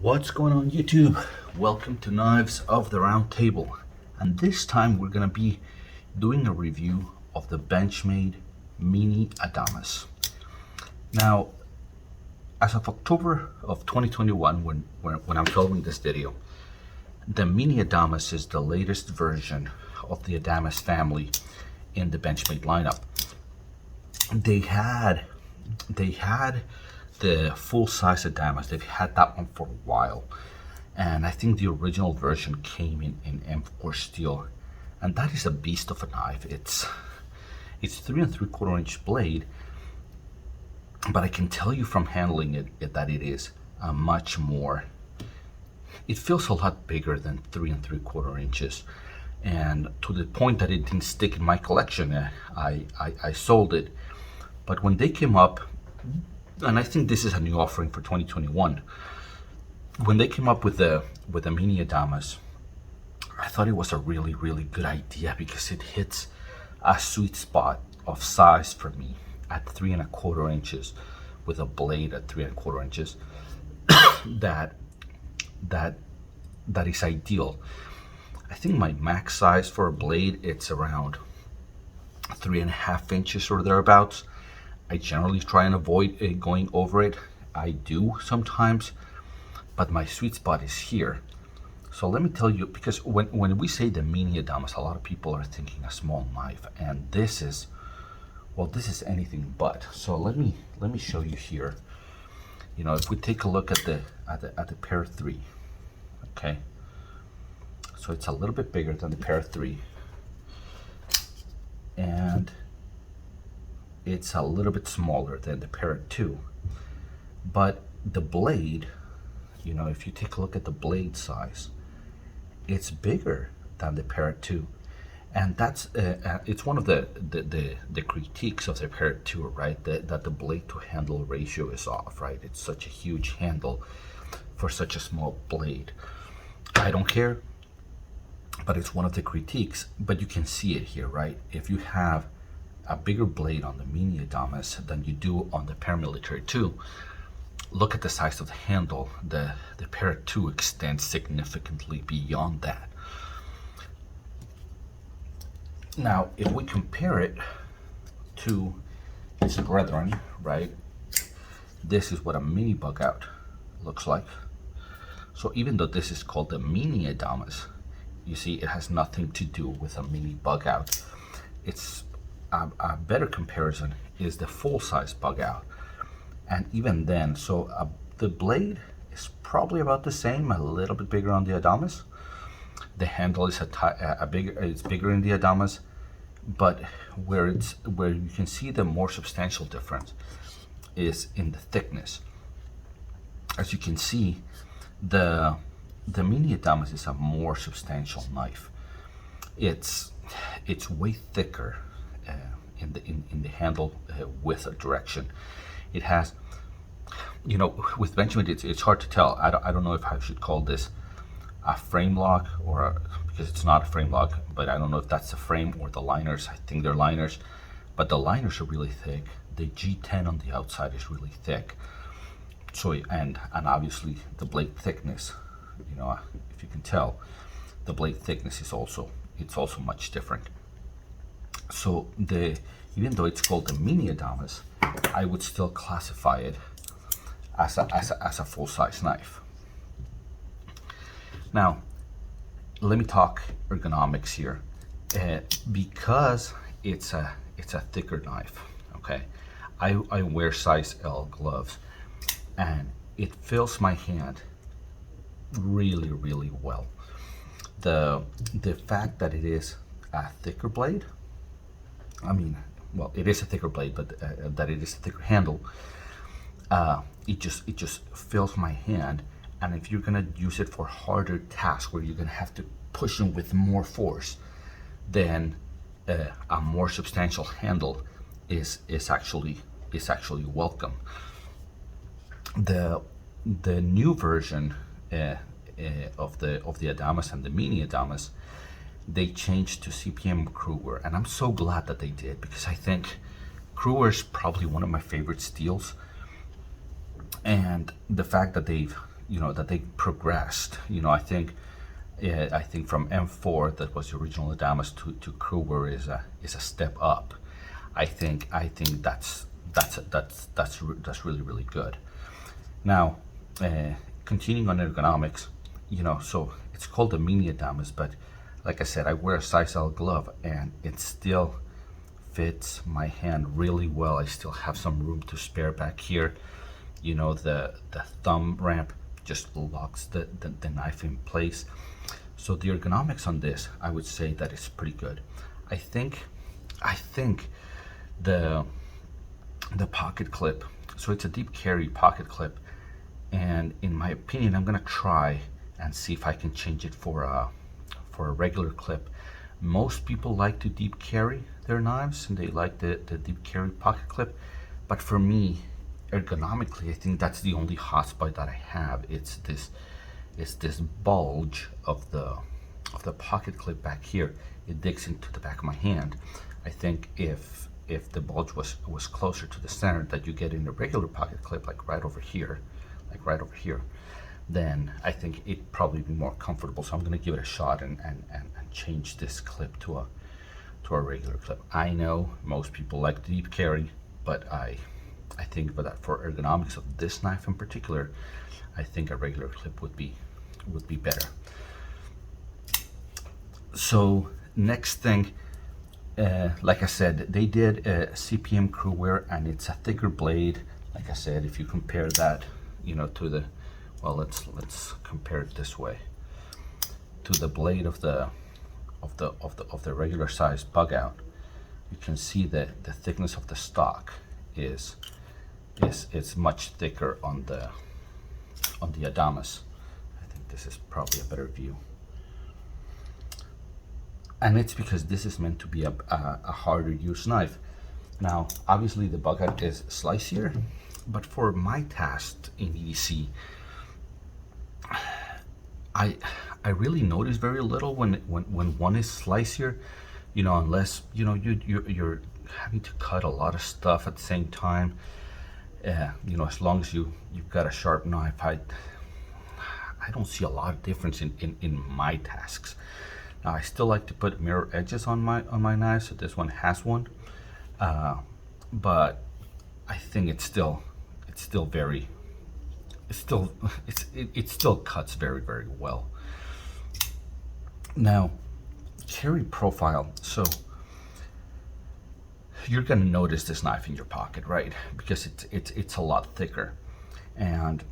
What's going on YouTube? Welcome to Knives of the Round Table, and this time we're going to be doing a review of the Benchmade Mini Adamas. Now, as of October of 2021, when I'm filming this video, the Mini Adamas is the latest version of the Adamas family in the Benchmade lineup. They had the full-size Adamas. They've had that one for a while, and I think the original version came in M4 steel, and that is a beast of a knife. It's 3 3/4 inch blade, but I can tell you from handling it that it is a much more. It feels a lot bigger than 3 3/4 inches, and to the point that it didn't stick in my collection. I sold it, but when they came up. And I think this is a new offering for 2021. When they came up with the Mini Adamas, I thought it was a really good idea because it hits a sweet spot of size for me at 3 1/4 inches, with a blade at 3 1/4 inches. that is ideal. I think my max size for a blade, it's around 3 1/2 inches or thereabouts. I generally try and avoid going over it. I do sometimes, but my sweet spot is here. So let me tell you, because when we say the Mini Adamas, a lot of people are thinking a small knife, and this is anything but. So let me show you here. You know, if we take a look at the pair 3, okay. So it's a little bit bigger than the pair 3, and it's a little bit smaller than the Parrot 2, but the blade, you know, if you take a look at the blade size, it's bigger than the Parrot 2, and that's it's one of the critiques of the Parrot 2, right? That the blade to handle ratio is off, right? It's such a huge handle for such a small blade. I don't care, but it's one of the critiques. But you can see it here, right? If you have a bigger blade on the Mini Adamas than you do on the Paramilitary 2. Look at the size of the handle. The Parrot 2 extends significantly beyond that. Now, if we compare it to its brethren, right? This is what a mini bug out looks like. So even though this is called the Mini Adamas, you see it has nothing to do with a mini bug out. It's a better comparison is the full-size bug out, and even then, so the blade is probably about the same, a little bit bigger on the Adamas. The handle is it's bigger in the Adamas, but where you can see the more substantial difference is in the thickness. As you can see, the Mini Adamas is a more substantial knife. It's way thicker in the handle width or direction. It has, you know, with Benchmade it's hard to tell. I don't know if I should call this a frame lock because it's not a frame lock, but I don't know if that's the frame or the liners. I think they're liners, but the liners are really thick. The G10 on the outside is really thick. So and obviously the blade thickness, you know, if you can tell, the blade thickness is also much different. So even though it's called the Mini Adamas, I would still classify it as a full-size knife. Now, let me talk ergonomics here, because it's a thicker knife. Okay, I wear size L gloves, and it fills my hand really well. The fact that it is a thicker blade, I mean, well, it is a thicker blade, but that it is a thicker handle, it just fills my hand. And if you're gonna use it for harder tasks where you're gonna have to push them with more force, then a more substantial handle is actually welcome. The new version of the Adamas and the Mini Adamas, they changed to CPM Cruwear, and I'm so glad that they did, because I think Cruwear is probably one of my favorite steels, and the fact that they've that they progressed. I think from M4, that was the original Adamas, to Cruwear is a step up. I think that's really, really good. Now, continuing on ergonomics, so it's called the Mini Adamas, but like I said, I wear a size L glove and it still fits my hand really well. I still have some room to spare back here. The thumb ramp just locks the knife in place. So the ergonomics on this, I would say that it's pretty good. I think the pocket clip, so it's a deep carry pocket clip, and in my opinion, I'm gonna try and see if I can change it for a regular clip. Most people like to deep carry their knives and they like the deep carry pocket clip, but for me, ergonomically, I think that's the only hotspot that I have. It's this bulge of the pocket clip back here. It digs into the back of my hand. I think if the bulge was closer to the center that you get in a regular pocket clip, like right over here, then I think it'd probably be more comfortable. So I'm gonna give it a shot and change this clip to a regular clip. I know most people like the deep carry, but I think for ergonomics of this knife in particular, I think a regular clip would be better. So next thing, like I said, they did a CPM Cruwear, and it's a thicker blade. Like I said, if you compare that, to the, well, let's compare it this way, to the blade of the regular size bug out. You can see that the thickness of the stock is much thicker on the Adamas. I think this is probably a better view. And it's because this is meant to be a harder use knife. Now, obviously the bug out is slicier, but for my task in EDC, I really notice very little when one is slicier, unless you're having to cut a lot of stuff at the same time. As long as you've got a sharp knife, I don't see a lot of difference in my tasks. Now, I still like to put mirror edges on my knives, so this one has one, but I think it still cuts very, very well. Now, carry profile. So you're gonna notice this knife in your pocket, right? Because it's a lot thicker, and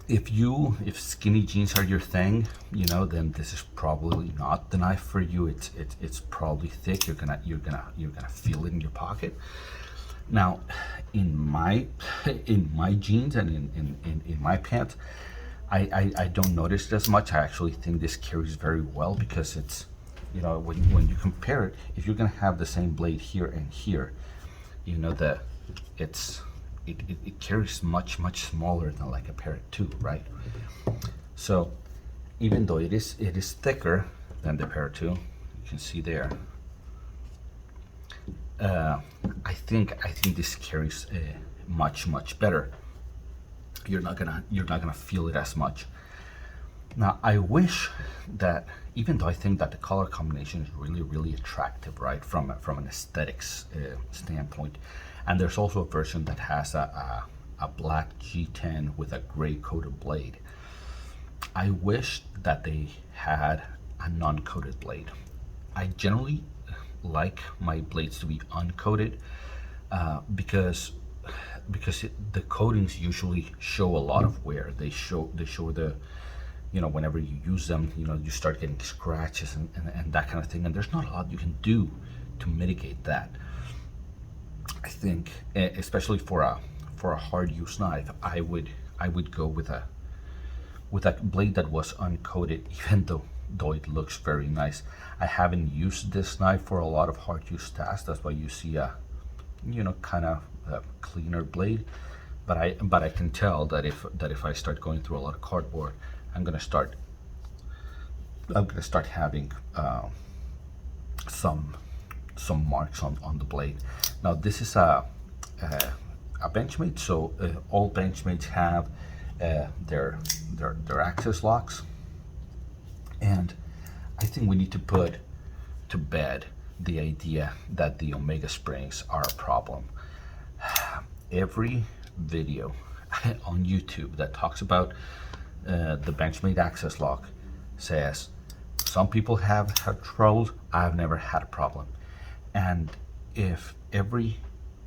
if skinny jeans are your thing, then this is probably not the knife for you. It's probably thick. You're gonna feel it in your pocket. Now, in my jeans and in my pants, I don't notice it as much. I actually think this carries very well because it's, when you compare it, if you're gonna have the same blade here and here, that it carries much smaller than like a Parrot 2, right? So even though it is thicker than the Parrot 2, you can see there, I think this carries much better. You're not gonna feel it as much. Now, I wish that, even though I think that the color combination is really attractive, right, from an aesthetics standpoint, and there's also a version that has a black G10 with a gray coated blade. I wish that they had a non-coated blade. I generally like my blades to be uncoated because the coatings usually show a lot of wear. They show the, whenever you use them, you start getting scratches and that kind of thing, and there's not a lot you can do to mitigate that. I think, especially for a hard use knife, I would go with a blade that was uncoated, even though it looks very nice. I haven't used this knife for a lot of hard use tasks. That's why you see a kind of a cleaner blade. But I can tell that if I start going through a lot of cardboard, I'm gonna start having some marks on the blade. Now, this is a Benchmade, so all Benchmades have their access locks. And I think we need to put to bed the idea that the Omega springs are a problem. Every video on YouTube that talks about the Benchmade access lock says some people have trouble. I've never had a problem. And if every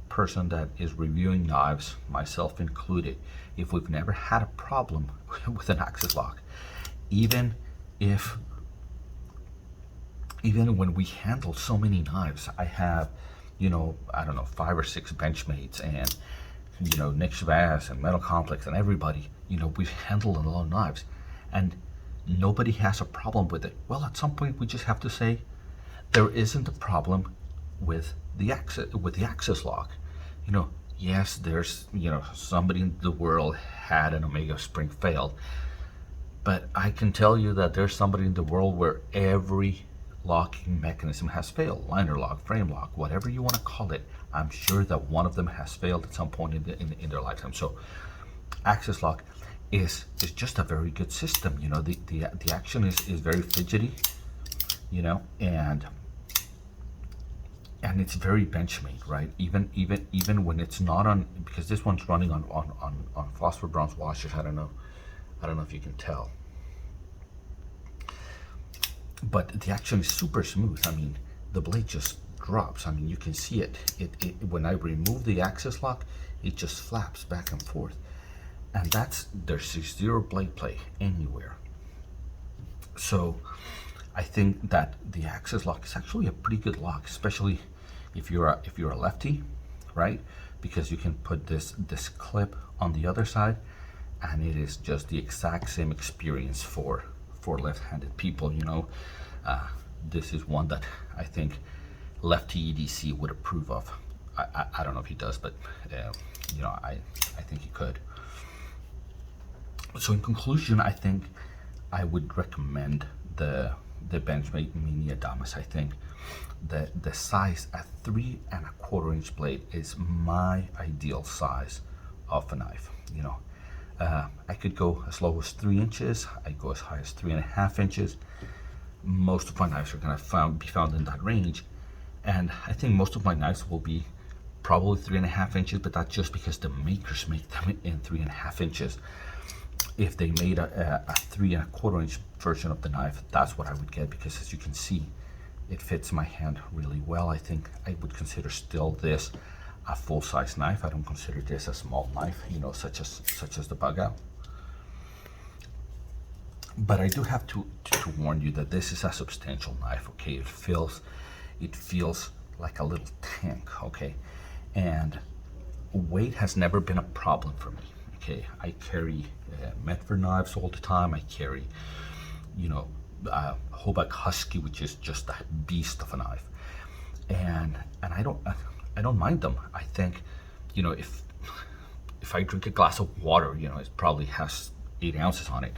person that is reviewing knives, myself included, if we've never had a problem with an access lock, even when we handle so many knives, I have, I don't know, 5 or 6 Benchmades, and Nick Shabazz and Metal Complex and everybody, we've handled a lot of knives, and nobody has a problem with it. Well, at some point we just have to say there isn't a problem with the access lock. Yes, there's somebody in the world had an Omega spring failed, but I can tell you that there's somebody in the world where every locking mechanism has failed. Liner lock, frame lock, whatever you want to call it. I'm sure that one of them has failed at some point in their lifetime. So access lock is just a very good system. The action is very fidgety, and it's very Benchmade, right? Even when it's not on, because this one's running on phosphor bronze washers. I don't know if you can tell, but the action is super smooth. I mean, the blade just drops. I mean, you can see it. When I remove the access lock, it just flaps back and forth, and there's zero blade play anywhere. So I think that the access lock is actually a pretty good lock, especially if you're a lefty, right? Because you can put this clip on the other side, and it is just the exact same experience for left-handed people. This is one that I think lefty EDC would approve of. I don't know if he does, but I think he could. So in conclusion, I think I would recommend the Benchmade Mini Adamas. I think the size at 3 1/4 inch blade is my ideal size of a knife. I could go as low as 3 inches. I go as high as 3.5 inches. Most of my knives are going to be found in that range, and I think most of my knives will be probably 3.5 inches, but that's just because the makers make them in 3.5 inches. If they made a 3 1/4 inch version of the knife, that's what I would get, because as you can see, it fits my hand really well. I think I would consider still this a full-size knife. I don't consider this a small knife, such as the bug out. But I do have to warn you that this is a substantial knife. Okay, it feels like a little tank. Okay, and weight has never been a problem for me. Okay, I carry Medford knives all the time. I carry, Hoback Husky, which is just a beast of a knife, and I don't mind them. I think, if I drink a glass of water, it probably has 8 ounces on it,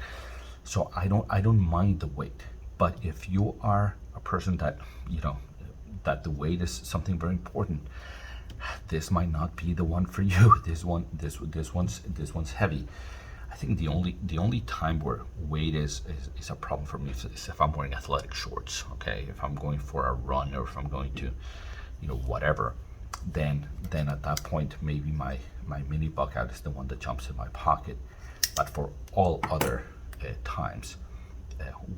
so I don't mind the weight. But if you are a person that that the weight is something very important, this might not be the one for you. This one's heavy. I think the only time where weight is a problem for me is if I'm wearing athletic shorts. Okay, if I'm going for a run, or if I'm going to, whatever, then at that point maybe my mini bug out is the one that jumps in my pocket. But for all other times,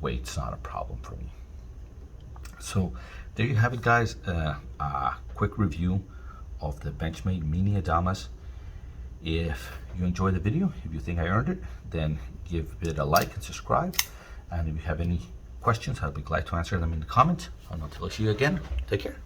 weight's not a problem for me. So there you have it, guys. A quick review of the Benchmade Mini Adamas. If you enjoyed the video, if you think I earned it, then give it a like and subscribe. And if you have any questions, I'll be glad to answer them in the comments. And until I see you again, take care.